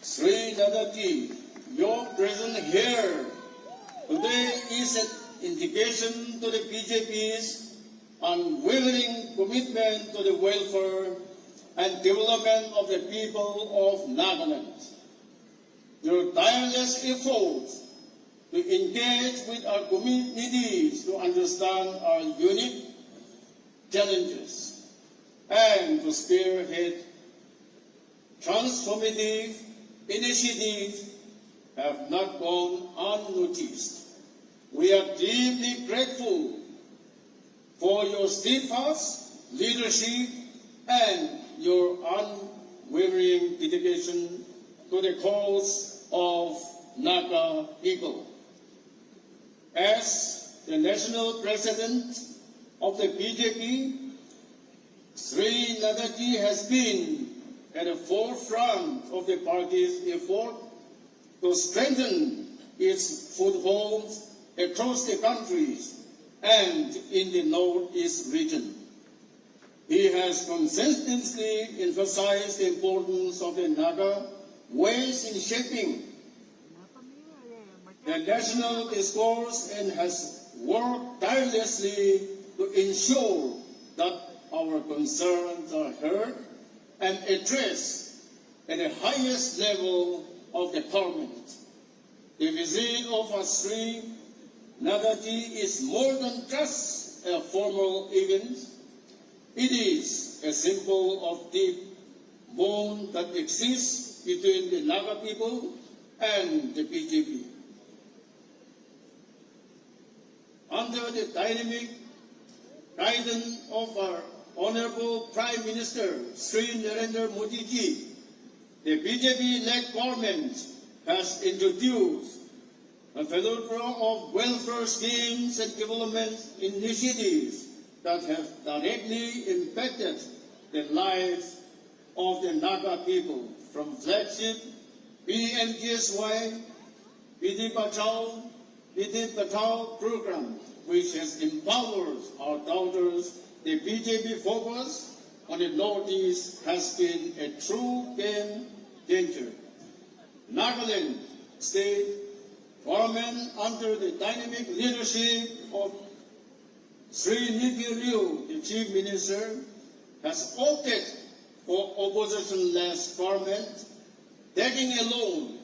Sri Nadati, your presence here today is an indication to the BJP's unwavering commitment to the welfare and development of the people of Nagaland. Your tireless efforts to engage with our communities to understand our unique challenges and to spearhead transformative initiatives have not gone unnoticed. We are deeply grateful for your steadfast leadership and your unwavering dedication to the cause of Naga people. As the national president of the BJP, Sri Nadati has been at the forefront of the party's effort to strengthen its footholds across the countries and in the Northeast region. He has consistently emphasized the importance of the Naga ways in shaping the national discourse and has worked tirelessly to ensure that our concerns are heard and addressed at the highest level of the government. The visit of Sri Nadati is more than just a formal event. It is a symbol of deep bond that exists between the Naga people and the BJP. Under the dynamic guidance of our Honorable Prime Minister Sri Narendra Modi ji, the BJP-led government has introduced a plethora of welfare schemes and development initiatives that have directly impacted the lives of the Naga people, from flagship PMGSY, PD Bachao program, which has empowered our daughters. The BJP focus on the Northeast has been a true game changer. Nagaland State government, under the dynamic leadership of Sri Nipi, the Chief Minister, has opted for opposition-less government, taking alone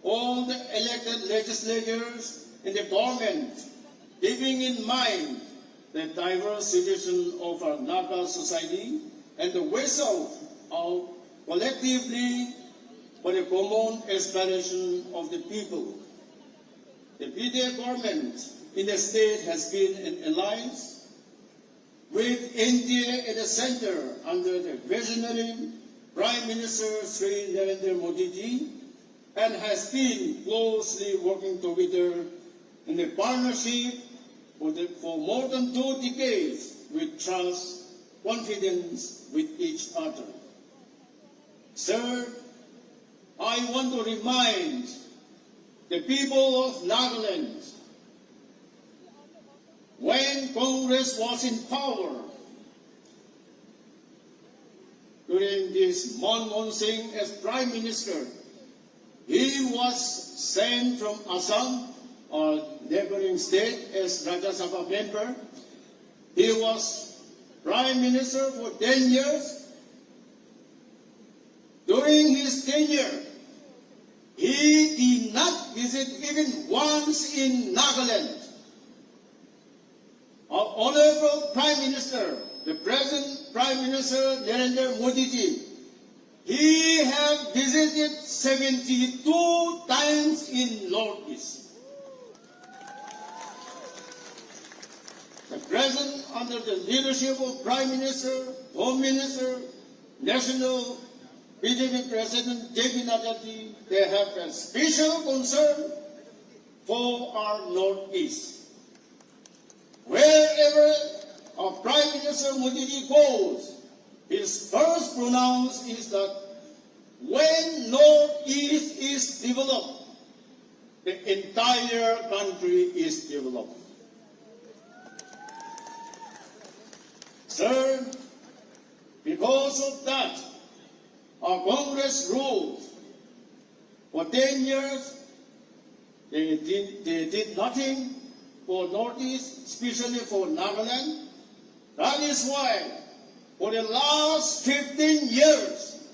all the elected legislators in the government, keeping in mind the diverse situation of our Naga society and the ways out collectively for the common aspiration of the people. The BJP government in the state has been an alliance with India at the center under the visionary Prime Minister Sri Narendra Modi ji, and has been closely working together in a partnership for more than 2 decades with trust, confidence with each other. Sir, I want to remind the people of Nagaland, when Congress was in power, during this Manmohan Singh as Prime Minister, he was sent from Assam, our neighboring state, as Rajya Sabha member. He was Prime Minister for 10 years. During his tenure, he did not visit even once in Nagaland. Our Honorable Prime Minister, the present Prime Minister Narendra Modi ji, he has visited 72 times in Northeast. The present, under the leadership of Prime Minister, Home Minister, National BJP President JP Nadati, they have a special concern for our Northeast. Wherever our Prime Minister Modi ji goes, his first pronounce is that when Northeast is developed, the entire country is developed. Sir, because of that, our Congress rules For 10 years, they did nothing for Northeast, especially for Nagaland. That is why, for the last 15 years,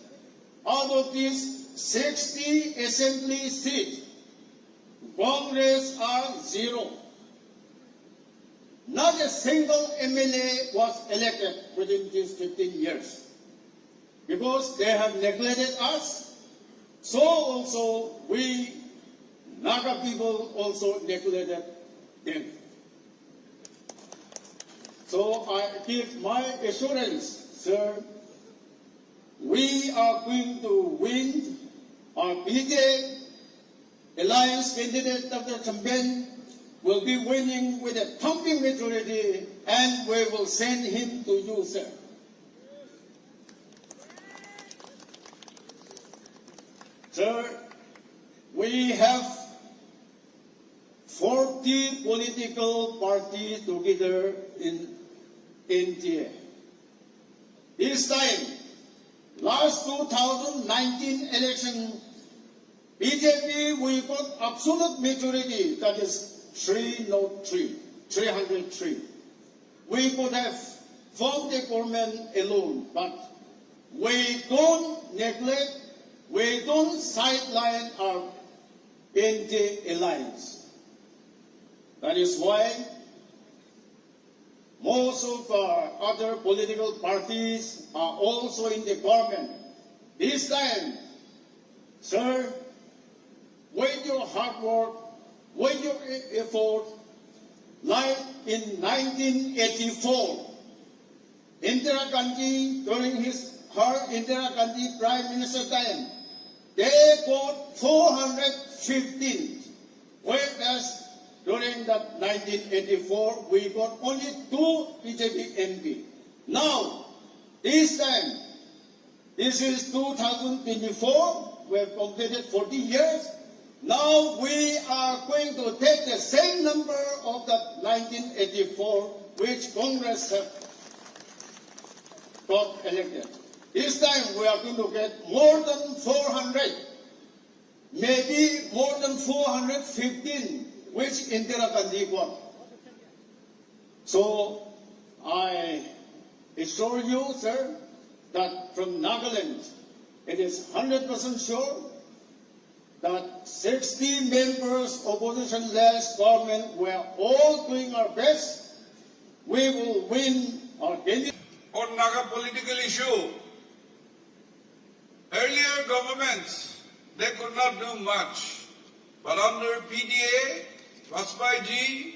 out of these 60 assembly seats, Congress are 0. Not a single MLA was elected within these 15 years. Because they have neglected us, so also we, Naga people, also neglected them. So I give my assurance, sir, we are going to win. Our BJ Alliance candidate, Dr. Chumukedima, will be winning with a thumping majority, and we will send him to you, sir. Sir, we have 40 political parties together in India. This time, last 2019 election, BJP, we got absolute majority, that is 303. We could have formed a government alone, but we don't neglect, we don't sideline our ND alliance. That is why most of our other political parties are also in the government. This time, sir, with your hard work, with your effort, like in 1984, Indira Gandhi, during her Indira Gandhi Prime Minister time, they got 415, whereas during that 1984, we got only 2 BJP MP. Now, this time, this is 2024, we have completed 40 years. Now we are going to take the same number of the 1984, which Congress have got elected. This time we are going to get more than 400, maybe more than 415, which Indira Gandhi got. So I assure you, sir, that from Nagaland, it is 100% sure that 60 members opposition-led government were all doing our best. We will win our candidate. On Naga political issue, earlier governments, they could not do much. But under PDA, Vajpayee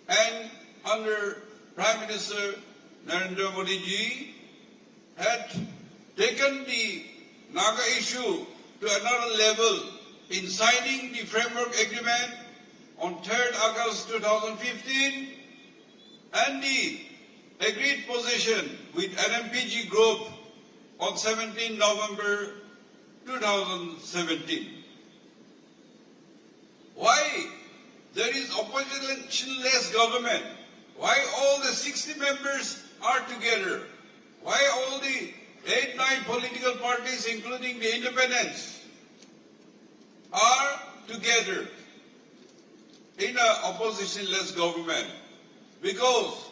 and under Prime Minister Narendra Modi ji had taken the Naga issue to another level in signing the framework agreement on 3rd August 2015 and the agreed position with NMPG Group on 17 November 2017. Why there is opposition-less government? Why all the 60 members are together? Why all the 8-9 political parties, including the independents, are together in an opposition-less government? Because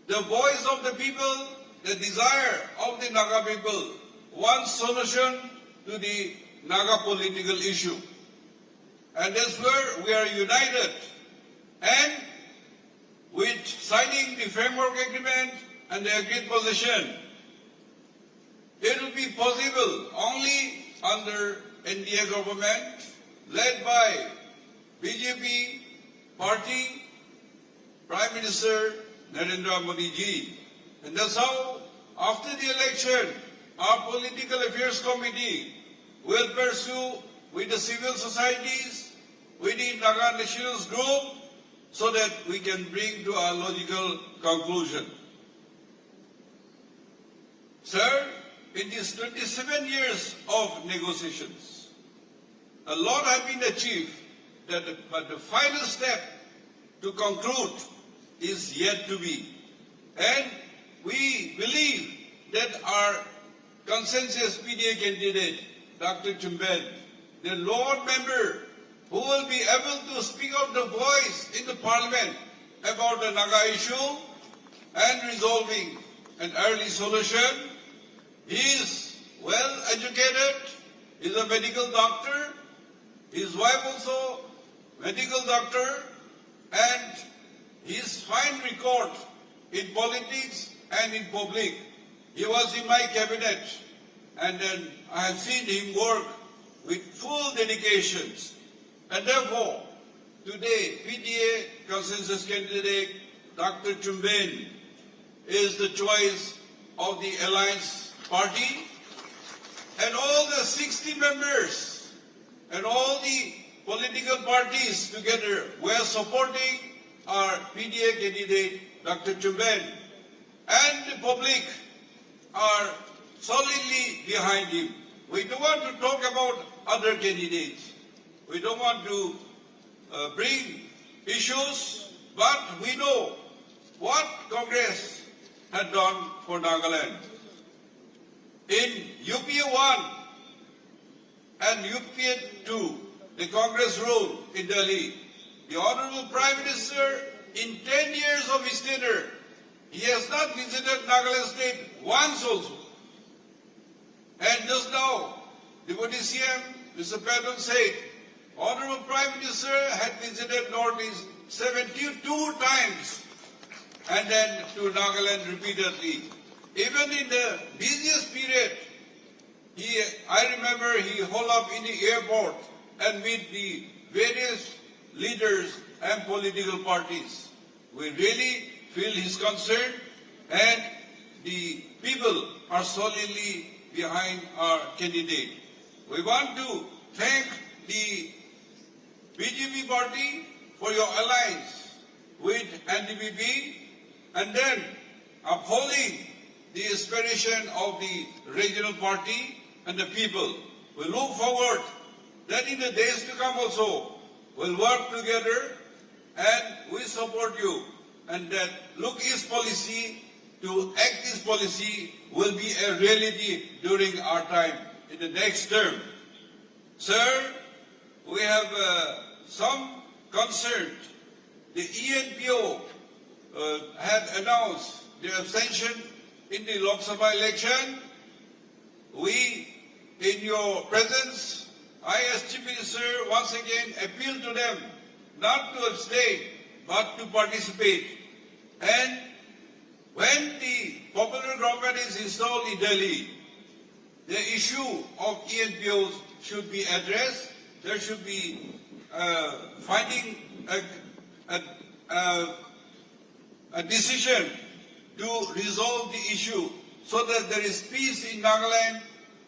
the voice of the people, the desire of the Naga people wants solution to the Naga political issue. And that's where we are united. And with signing the framework agreement and the agreed position, it will be possible only under NDA government led by BJP party, Prime Minister Narendra Modi ji. And that's how, after the election, our Political Affairs Committee will pursue with the civil societies, with the Naga Nationals Group, so that we can bring to a logical conclusion. Sir, in these 27 years of negotiations, a lot has been achieved, but the final step to conclude is yet to be. And we believe that our consensus PDA candidate, Dr. Chumukedima, the lone member who will be able to speak out the voice in the parliament about the Naga issue and resolving an early solution. He is well educated, he is a medical doctor, his wife also medical doctor, and his fine record in politics and in public. He was in my cabinet, and then I have seen him work with full dedications. And therefore, today, PTA consensus candidate Dr. Chumukedima is the choice of the Alliance Party, and all the 60 members and all the political parties together were supporting our PTA candidate Dr. Chumukedima, and the public are solidly behind him. We don't want to talk about other candidates. We don't want to bring issues, but we know what Congress had done for Nagaland. In UPA 1 and UPA 2, the Congress ruled in Delhi. The Honorable Prime Minister, in 10 years of his tenure, he has not visited Nagaland State once also. And just now, Deputy CM, Mr. Patton said, Honorable Prime Minister had visited Northeast 72 times and then to Nagaland repeatedly. Even in the busiest period, I remember he hauled up in the airport and meet the various leaders and political parties. We really feel his concern, and the people are solidly behind our candidate. We want to thank the BJP party for your alliance with NDPP, and then upholding the aspiration of the regional party and the people. We look forward that in the days to come also, we'll work together and we support you, and that look East policy to act East policy will be a reality during our time in the next term. Sir, we have some concern. The ENPO had announced their abstention in the Lok Sabha election. We, in your presence, I as Chief Minister once again appeal to them not to abstain but to participate. And when the popular government is installed in Delhi, the issue of ENPOs should be addressed. There should be finding a decision to resolve the issue so that there is peace in Nagaland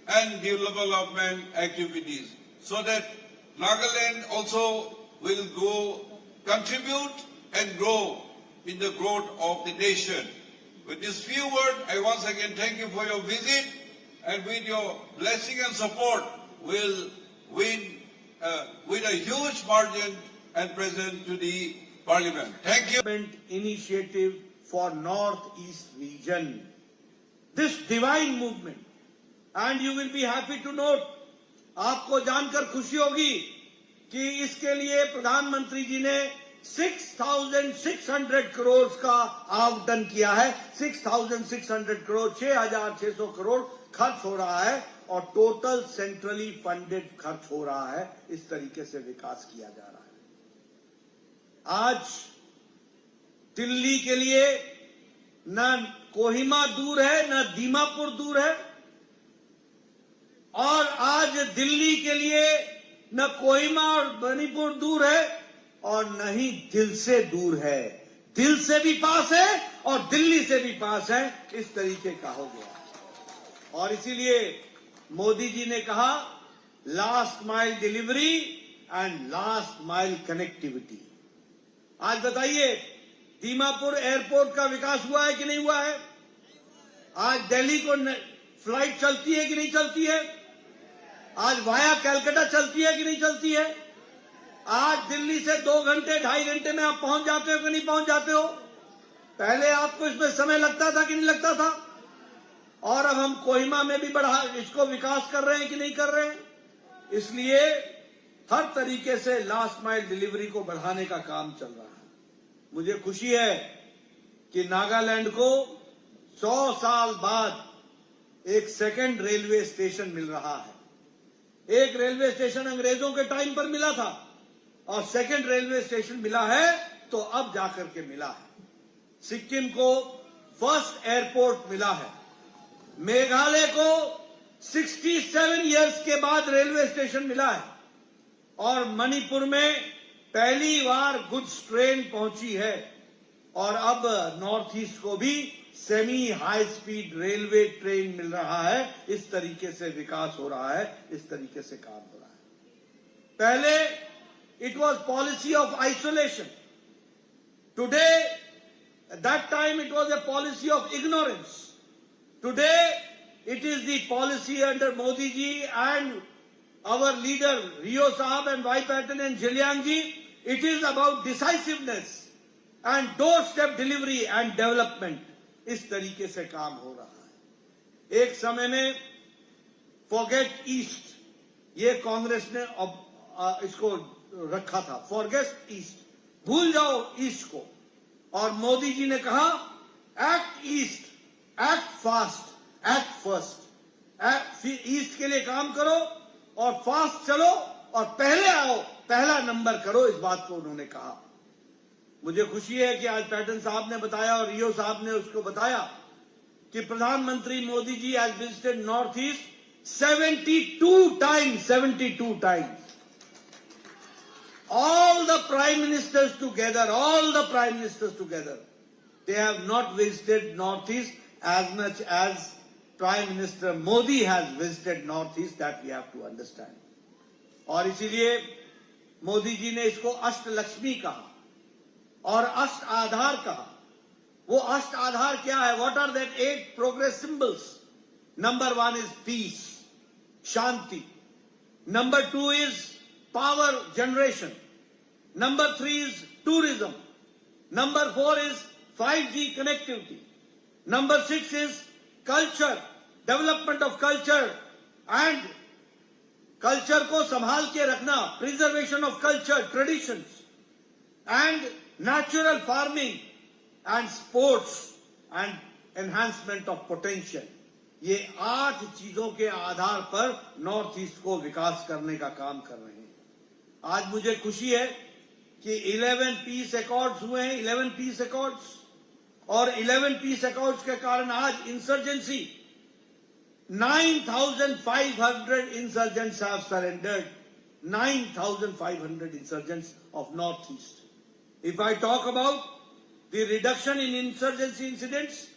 and development activities, so that Nagaland also will contribute and grow in the growth of the nation. With this few words, I once again thank you for your visit, and with your blessing and support, we'll win with a huge margin and present to the Parliament. Thank you. Initiative for Northeast region. This divine movement, and you will be happy to note, आपको जानकर खुशी होगी कि इसके लिए प्रधानमंत्री जी ने 6,600 करोड़ का आवंटन किया है। 6,600 करोड़, 6,600 करोड़ खर्च हो रहा है और टोटल सेंट्रली फंडेड खर्च हो रहा है। इस तरीके से विकास किया जा रहा है। आज दिल्ली के लिए न कोहिमा दूर है, न दीमापुर दूर है, और आज दिल्ली के लिए न कोहिमा और मणिपुर दूर है और न ही दिल से दूर है। दिल से भी पास है और दिल्ली से भी पास है, इस तरीके का हो गया। और इसीलिए मोदी जी ने कहा last mile delivery and last mile connectivity. आज बताइए, दीमापुर एयरपोर्ट का विकास हुआ है कि नहीं हुआ है? आज दिल्ली को फ्लाइट चलती है कि नहीं चलती है? आज वाया कलकत्ता चलती है कि नहीं चलती है? आज दिल्ली से 2 घंटे 2.5 घंटे में आप पहुंच जाते हो कि नहीं पहुंच जाते हो? पहले आपको इसमें समय लगता था कि नहीं लगता था? और अब हम कोहिमा में भी इसको विकास कर रहे हैं कि नहीं कर रहे हैं? इसलिए हर तरीके से लास्ट माइल डिलीवरी को बढ़ाने का काम चल रहा है। मुझे खुशी है कि नागालैंड को 100 साल बाद एक सेकंड रेलवे स्टेशन मिल रहा है। एक रेलवे स्टेशन अंग्रेजों के टाइम पर मिला था और सेकंड रेलवे स्टेशन मिला है तो अब जाकर के मिला है। सिक्किम को फर्स्ट एयरपोर्ट मिला है। मेघालय को 67 इयर्स के बाद रेलवे स्टेशन मिला है और मणिपुर में पहली बार गुड्स ट्रेन पहुंची है और अब नॉर्थ ईस्ट को भी semi high speed railway train मिल रहा है। इस तरीके से विकास हो रहा है, इस तरीके से काम हो रहा है। पहले it was policy of isolation, today at that time it was a policy of ignorance. Today it is the policy under Modi ji and our leader Rio Saab and Y Patten and Zhiliang ji. It is about decisiveness and doorstep delivery and development. इस तरीके से काम हो रहा है। एक समय में फॉरगेट ईस्ट, ये कांग्रेस ने इसको रखा था, फॉरगेट ईस्ट, भूल जाओ ईस्ट को। और मोदी जी ने कहा act east, act fast, act first. East के लिए काम करो और फास्ट चलो और पहले आओ, पहला नंबर करो, इस बात को उन्होंने कहा। मुझे खुशी है कि आज पैटन साहब ने बताया और रियो साहब ने उसको बताया कि प्रधानमंत्री Modi ji has visited north east 72 times, 72 times. All the prime ministers together, they have not visited Northeast as much as Prime Minister Modi has visited Northeast. That we have to understand. और इसीलिए मोदी जी ने इसको अष्ट लक्ष्मी कहा और अष्ट आधार कहा। वो अष्ट आधार क्या है? What are that 8 progress symbols? Number 1 is peace, Shanti. Number 2 is power generation. Number 3 is tourism. Number 4 is 5G connectivity. Number 6 is culture, development of culture and culture को संभाल के रखना, preservation of culture, traditions and natural farming and sports and enhancement of potential. ये 8 चीजों के आधार पर north east को विकास करने का काम कर रहे हैं। आज मुझे खुशी है कि 11 पीस अकॉर्ड्स हुए हैं, 11 पीस अकॉर्ड्स, और 11 पीस अकॉर्ड्स के कारण आज insurgency 9,500 insurgents have surrendered. 9,500 insurgents of North East. If I talk about the reduction in insurgency incidents,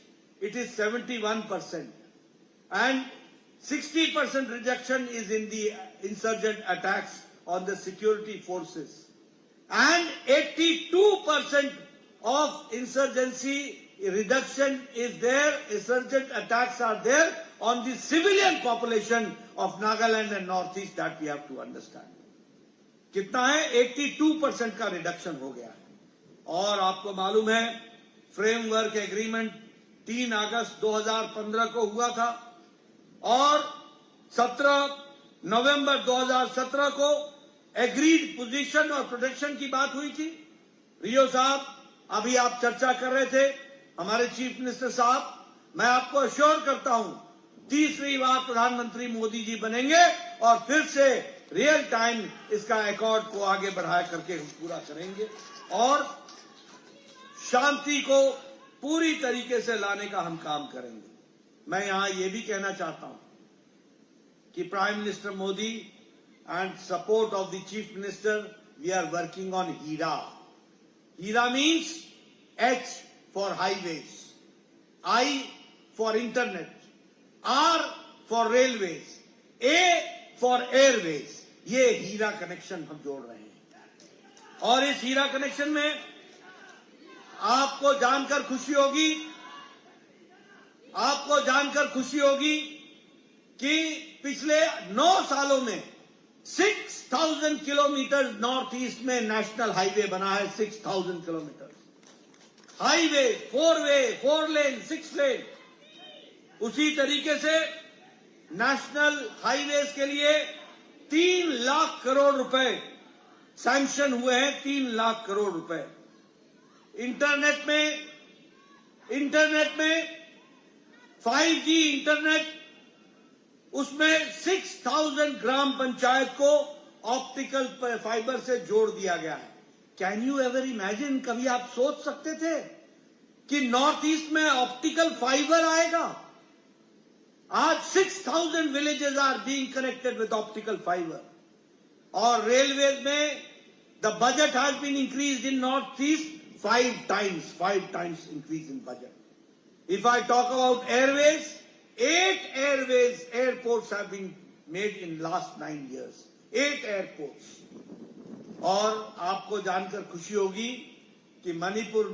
it is 71%. And 60% reduction is in the insurgent attacks on the security forces. And 82% of insurgency reduction is there, insurgent attacks are there on the civilian population of Nagaland and Northeast. That we have to understand. कितना है? 82% का reduction हो गया है। और आपको मालूम है फ्रेमवर्क एग्रीमेंट 3 अगस्त 2015 को हुआ था और 17 नवंबर 2017 को एग्रीड पोजीशन और प्रोटेक्शन की बात हुई थी। रियो साहब, अभी आप चर्चा कर रहे थे, हमारे चीफ मिनिस्टर साहब, मैं आपको अश्योर करता हूं तीसरी बार प्रधानमंत्री मोदी जी बनेंगे और फिर से रियल टाइम इसका अकॉर्ड को आगे बढ़ा करके हम पूरा करेंगे और शांति को पूरी तरीके से लाने का हम काम करेंगे। मैं यहां ये भी कहना चाहता हूं कि prime minister Modi and support of the chief minister, we are working on HIRA. HIRA means H for highways, I for internet, R for railways, A for airways. ये हीरा कनेक्शन हम जोड़ रहे हैं और इस हीरा कनेक्शन में आपको जानकर खुशी होगी कि पिछले 9 सालों में 6,000 किलोमीटर नॉर्थ ईस्ट में नेशनल हाईवे बना है। 6,000 किलोमीटर हाईवे, 4 वे, 4 लेन, 6 लेन। उसी तरीके से नेशनल हाईवेज के लिए 3 लाख करोड़ रुपए सैंक्शन हुए हैं, 3 लाख करोड़ रुपए। इंटरनेट में 5G इंटरनेट, उसमें 6000 ग्राम पंचायत को ऑप्टिकल फाइबर से जोड़ दिया गया है। कैन यू एवर इमेजिन, कभी आप सोच सकते थे कि नॉर्थ ईस्ट में ऑप्टिकल फाइबर आएगा? आज 6000 villages are being connected with optical fibre. और रेलवेज में the budget has been increased in North East 5 times increase in budget. If I talk about airways, 8 airports have been made in last 9 years. 8 airports. और आपको जानकर खुशी होगी कि Manipur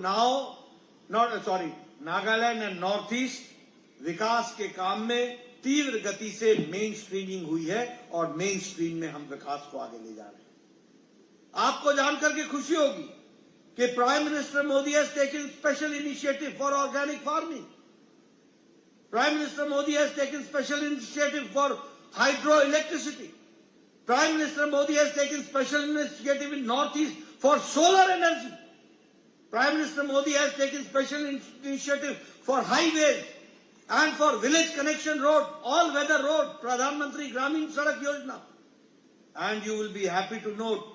Nagaland and north east विकास के काम में तीव्र गति से मेन स्ट्रीमिंग हुई है और मेन स्ट्रीम में हम विकास को आगे ले जा रहे हैं। आपको जानकर के खुशी होगी कि Prime Minister Modi has taken special initiative for organic farming. Prime Minister Modi has taken special initiative for hydroelectricity. Prime Minister Modi has taken special initiative in Northeast for solar energy. Prime Minister Modi has taken special initiative for highways and for village connection road, all-weather road, Pradhan Mantri Gramin Sadak Yojana. And you will be happy to note,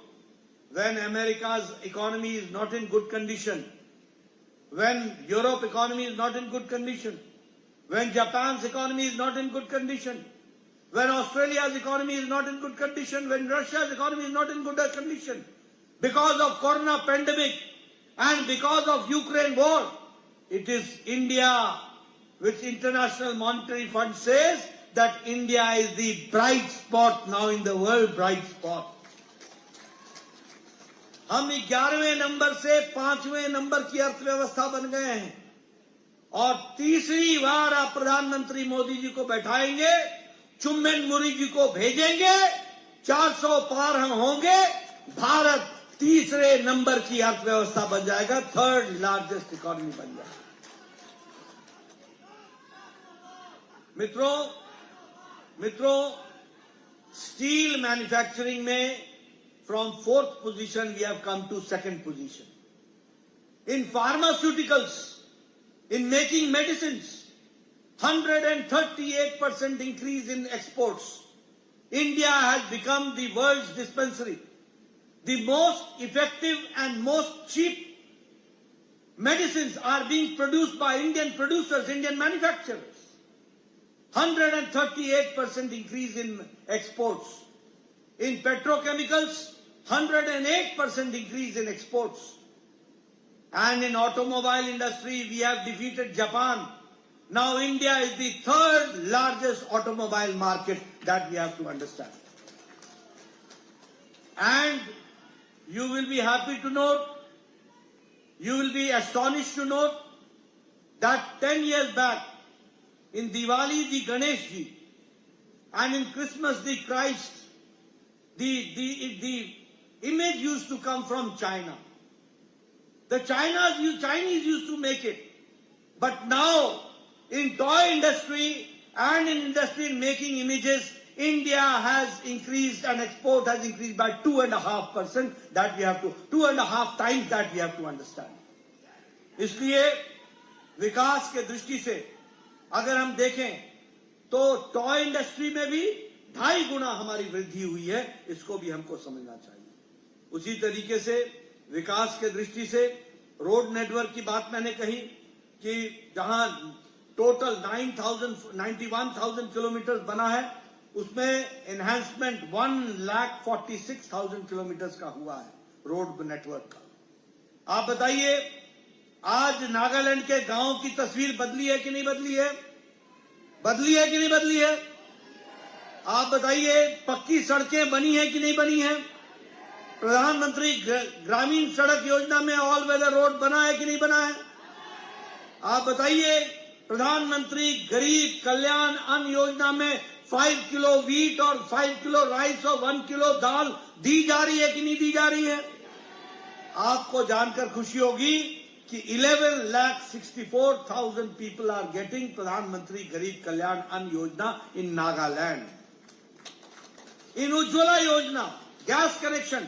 when America's economy is not in good condition, when Europe economy is not in good condition, when Japan's economy is not in good condition, when Australia's economy is not in good condition, when Russia's economy is not in good condition, because of corona pandemic and because of Ukraine war, it is India, which International Monetary Fund says that India is the bright spot now in the world, bright spot. हम 11वें number से 5वें number की अर्थव्यवस्था बन गए हैं और तीसरी बार आप प्रधानमंत्री मोदी जी को बैठाएंगे, चुम्मेनमुरी जी को भेजेंगे, 400 पार हम होंगे, भारत तीसरे नंबर की अर्थव्यवस्था बन जाएगा, 3rd लार्जेस्ट इकोनॉमी बन जाएगा। मित्रों, स्टील मैन्युफैक्चरिंग में from 4th position we have come to 2nd position. In pharmaceuticals, in making medicines, 138% increase in exports. India has become the world's dispensary. The most effective and most cheap medicines are being produced by Indian producers, Indian manufacturers. 138% increase in exports. In petrochemicals, 108% increase in exports. And in automobile industry, we have defeated Japan. Now India is the 3rd largest automobile market, that we have to understand. And you will be happy to note, you will be astonished to note that 10 years back, in Diwali, the Ganesh ji, and in Christmas, the Christ, the image used to come from China. The Chinese used to make it. But now, in toy industry and in industry in making images, India has increased and export has increased by 2.5%. That we have to, 2.5 times that we have to understand. इसलिए विकास के दृष्टि से अगर हम देखें तो toy industry में भी 2.5 गुना हमारी वृद्धि हुई है, इसको भी हमको समझना चाहिए। उसी तरीके से विकास के दृष्टि से रोड नेटवर्क की बात मैंने कही कि जहां टोटल 91,000 किलोमीटर बना है, उसमें एनहांसमेंट 1,46,000 किलोमीटर का हुआ है रोड नेटवर्क का। आप बताइए, आज नागालैंड के गांव की तस्वीर बदली है कि नहीं बदली है? बदली है कि नहीं बदली है? आप बताइए, पक्की सड़कें बनी है कि नहीं बनी है? प्रधानमंत्री ग्रामीण सड़क योजना में ऑल वेदर रोड बना है कि नहीं बना है? आप बताइए, प्रधानमंत्री गरीब कल्याण अन्न योजना में 5 किलो व्हीट और 5 किलो राइस और 1 किलो दाल दी जा रही है कि नहीं दी जा रही है? आपको जानकर खुशी होगी कि 11,64,000 पीपल आर गेटिंग प्रधानमंत्री गरीब कल्याण अन्न योजना इन Nagaland. In Ujjwala Yojana, gas connection,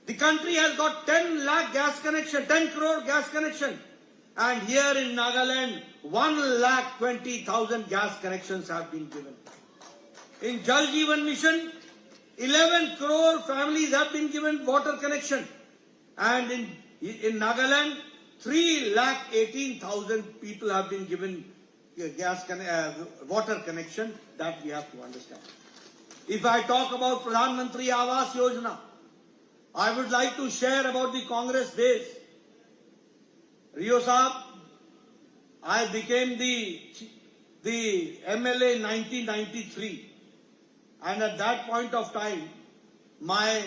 the country has got 10 lakh gas connection, 10 crore gas connection. And here in Nagaland, 1,20,000 gas connections have been given. In Jal Jeevan Mission, 11 crore families have been given water connection. And in Nagaland, 3,18,000 people have been given water connection. That we have to understand. If I talk about Pradhan Mantri Awas Yojana, I would like to share about the Congress days. Rio Saab, I became the MLA in 1993, and at that point of time, my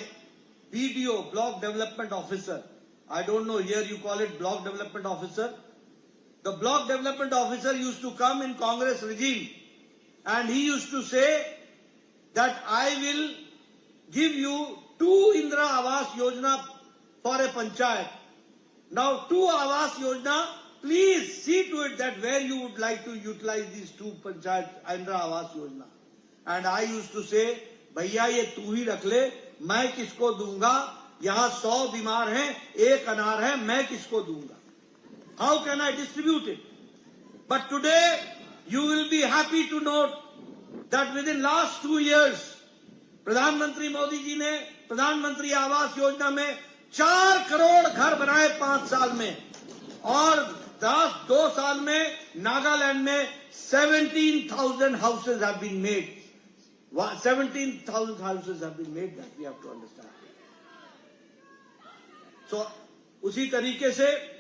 BDO, Block Development Officer, I don't know, here you call it Block Development Officer. The Block Development Officer used to come in Congress regime, and he used to say that I will give you 2 Indra Awas Yojana for a panchayat. Now 2 Awas Yojana, please see to it that where you would like to utilize these 2 panchayat Indra Awas Yojana. And I used to say, भैया ये तू ही रख ले, मैं किसको दूंगा? यहाँ 100 बीमार हैं, 1 अनार है, मैं किसको दूंगा? How can I distribute it? But today, you will be happy to note that within last 2 years, प्रधानमंत्री मोदी जी ने प्रधानमंत्री आवास योजना में 4 करोड़ घर बनाए 5 साल में, और 2 साल में नागालैंड में 17,000 houses have been made. 17,000 houses have been made, that we have to understand. So, उसी तरीके से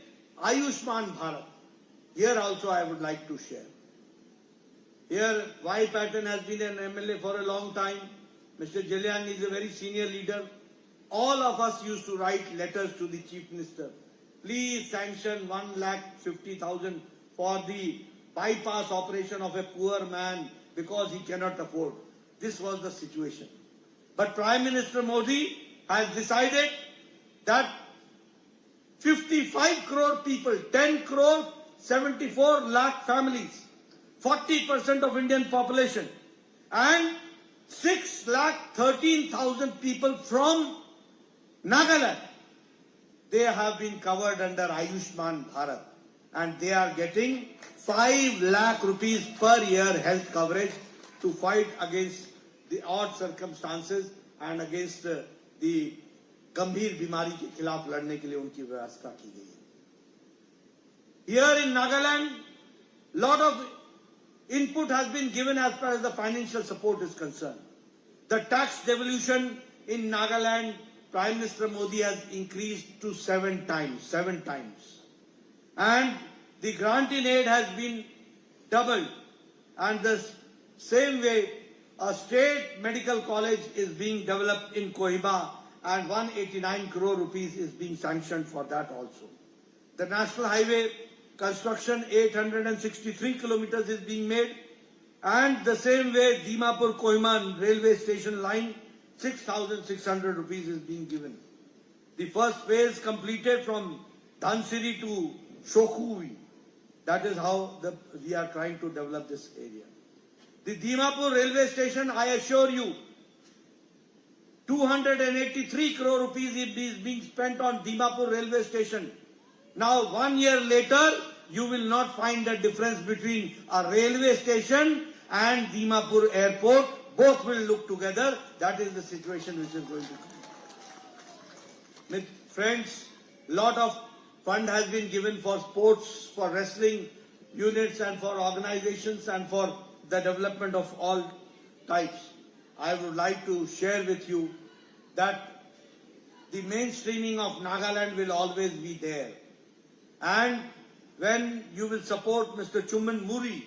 Ayushman Bharat, here also I would like to share. Here, Y. Patton has been an MLA for a long time. Mr. Jalian is a very senior leader. All of us used to write letters to the Chief Minister. Please sanction 1,50,000 for the bypass operation of a poor man because he cannot afford. This was the situation. But Prime Minister Modi has decided that 55 crore people, 10 crore, 74 lakh families, 40% of Indian population, and 6,13,000 people from Nagaland, they have been covered under Ayushman Bharat, and they are getting 5 lakh rupees per year health coverage to fight against the odd circumstances and against the गंभीर बीमारी के खिलाफ लड़ने के लिए उनकी व्यवस्था की गई है. Here in Nagaland, lot of input has been given as far as the financial support is concerned. The tax devolution in Nagaland, Prime Minister Modi has increased to 7 times. And the grant in aid has been doubled. And the same way, a state medical college is being developed in Kohima, and 189 crore rupees is being sanctioned for that also. The national highway construction, 863 kilometers is being made, and the same way Dimapur-Kohima railway station line, 6,600 rupees is being given. The first phase completed from Dhansiri to Shokhuvi. That is how we are trying to develop this area. The Dimapur railway station, I assure you, 283 crore rupees is being spent on Dimapur railway station. Now, 1 year later, you will not find a difference between a railway station and Dimapur airport. Both will look together. That is the situation which is going to come. Friends, lot of fund has been given for sports, for wrestling units and for organizations and for the development of all types. I would like to share with you that the mainstreaming of Nagaland will always be there. And when you will support Mr. Chumukedima Nagaland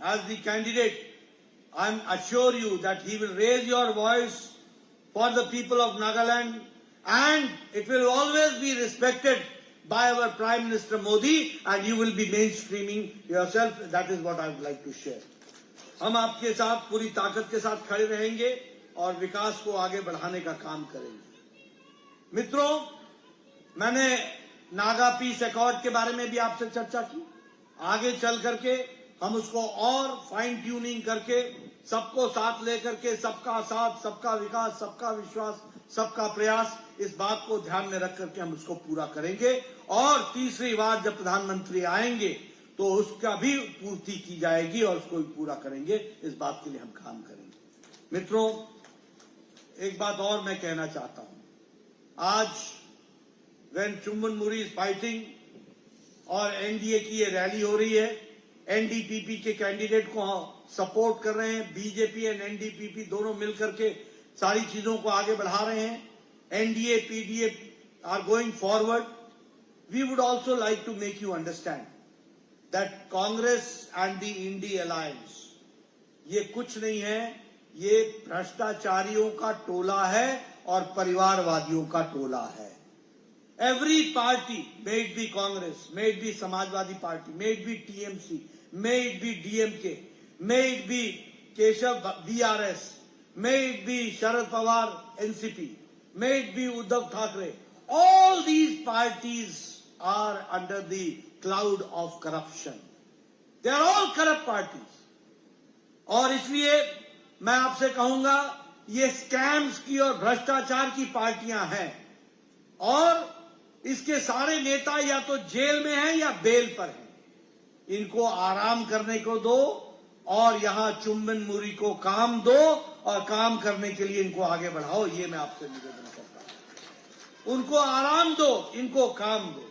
as the candidate, I assure you that he will raise your voice for the people of Nagaland, and it will always be respected by our Prime Minister Modi, and you will be mainstreaming yourself. That is what I would like to share. हम आपके साथ पूरी ताकत के साथ खड़े रहेंगे और विकास को आगे बढ़ाने का काम करेंगे. मित्रों, मैंने नागा पीस अकॉर्ड के बारे में भी आपसे चर्चा की. आगे चल करके हम उसको और फाइन ट्यूनिंग करके सबको साथ लेकर के सबका साथ, सबका विकास, सबका विश्वास, सबका प्रयास, इस बात को ध्यान में रख करके हम उसको पूरा करेंगे। और तीसरी बार जब प्रधानमंत्री आएंगे तो उसका भी पूर्ति की जाएगी और उसको भी पूरा करेंगे। इस बात के लिए हम काम करेंगे। मित्रों, एक बात और मैं कहना चाहता हूं। आज व्हेन चुम्बन मुरी इज फाइटिंग और एनडीए की ये रैली हो रही है, एनडीपीपी के कैंडिडेट को सपोर्ट कर रहे हैं, बीजेपी एंड एनडीपीपी दोनों मिलकर के सारी चीजों को आगे बढ़ा रहे हैं, NDA PDA are going forward. We would also like to make you understand that Congress and the INDI alliance ये कुछ नहीं है, ये भ्रष्टाचारियों का टोला है और परिवारवादियों का टोला है। Every party, may it be Congress, may it be Samajwadi Party, may it be TMC, may it be DMK, may it be Keshav BRS, may it be Sharad Pawar NCP, may it be Uddhav Thackeray, all these parties are under the cloud of corruption. They are all corrupt parties. और इसलिए मैं आपसे कहूंगा, ये scams की और भ्रष्टाचार की पार्टियां हैं और इसके सारे नेता या तो जेल में हैं या बेल पर हैं। इनको आराम करने को दो और यहां चुम्बन मुरी को काम दो और काम करने के लिए इनको आगे बढ़ाओ। ये मैं आपसे निवेदन करता हूं। उनको आराम दो, इनको काम दो।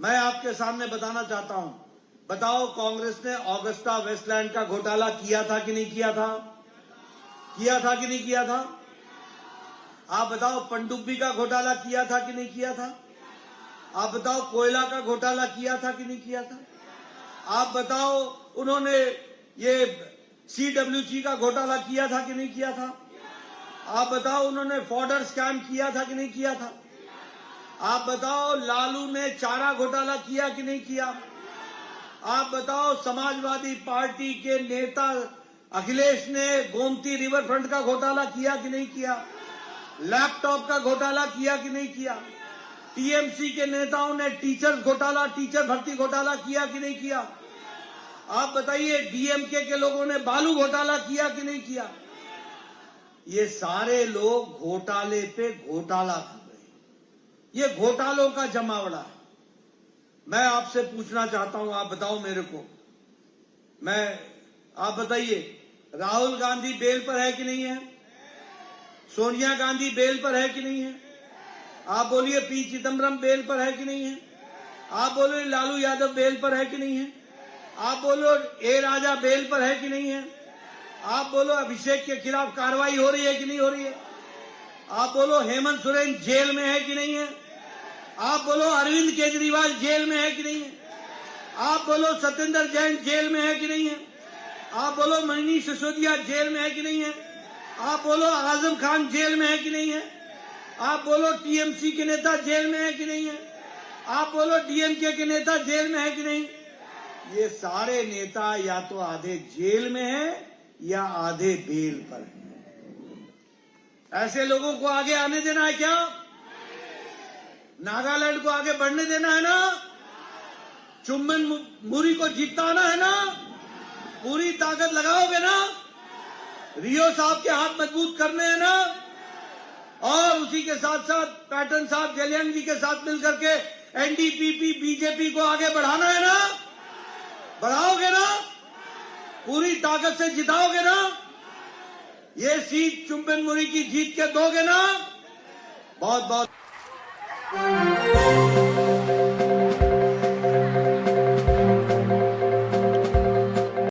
मैं आपके सामने बताना चाहता हूं, बताओ कांग्रेस ने ऑगस्टा वेस्टलैंड का घोटाला किया था कि नहीं किया था? किया था कि नहीं किया था? आप बताओ पनडुब्बी का घोटाला किया था कि नहीं किया था? आप बताओ कोयला का घोटाला किया था कि नहीं किया था? आप बताओ उन्होंने ये सीडब्ल्यूसी का घोटाला किया था कि नहीं किया था? आप बताओ उन्होंने फॉर्डर स्कैम किया था कि नहीं किया था? आप बताओ लालू ने चारा घोटाला किया कि नहीं किया? आप बताओ समाजवादी पार्टी के नेता अखिलेश ने गोमती रिवर फ्रंट का घोटाला किया कि नहीं किया? लैपटॉप का घोटाला किया कि नहीं किया? टीएमसी के नेताओं ने टीचर भर्ती घोटाला किया कि नहीं किया? आप बताइए डीएमके के लोगों ने बालू घोटाला किया कि नहीं किया? ये सारे लोग घोटाले पे घोटाला कर रहे हैं। ये घोटालों का जमावड़ा है। मैं आपसे पूछना चाहता हूं, आप बताओ मेरे को, आप बताइए राहुल गांधी बेल पर है कि नहीं है? सोनिया गांधी बेल पर है कि नहीं है? आप बोलिए पी चिदम्बरम बेल पर है कि नहीं है? आप बोलो लालू यादव बेल पर है कि नहीं है? आप बोलो ए राजा बेल पर है कि नहीं है? आप बोलो अभिषेक के खिलाफ कार्रवाई हो रही है कि नहीं हो रही है? आप बोलो हेमंत सोरेन जेल में है कि नहीं है? आप बोलो अरविंद केजरीवाल जेल में है कि नहीं है? आप बोलो सत्येंद्र जैन जेल में है कि नहीं है? आप बोलो मनीष सिसोदिया जेल में है कि नहीं है? आप बोलो आजम खान जेल में है कि नहीं है? आप बोलो टीएमसी के नेता जेल में है कि नहीं है? आप बोलो डीएमके के नेता जेल में है कि नहीं? ये सारे नेता या तो आधे जेल में हैं या आधे बेल पर हैं। ऐसे लोगों को आगे आने देना है क्या? नागालैंड को आगे बढ़ने देना है ना? चुम्बन मुरी को जिताना है ना? पूरी ताकत लगाओगे ना? रियो साहब के हाथ मजबूत करने हैं ना? और उसी के साथ साथ पैटर्न साहब जलियान जी के साथ मिलकर के एनडीपीपी बीजेपी को आगे बढ़ाना है ना? बढ़ाओगे ना? पूरी ताकत से जिताओगे ना? ये सीट चुम्बन मुरी की जीत के दोगे ना? बहुत बहुत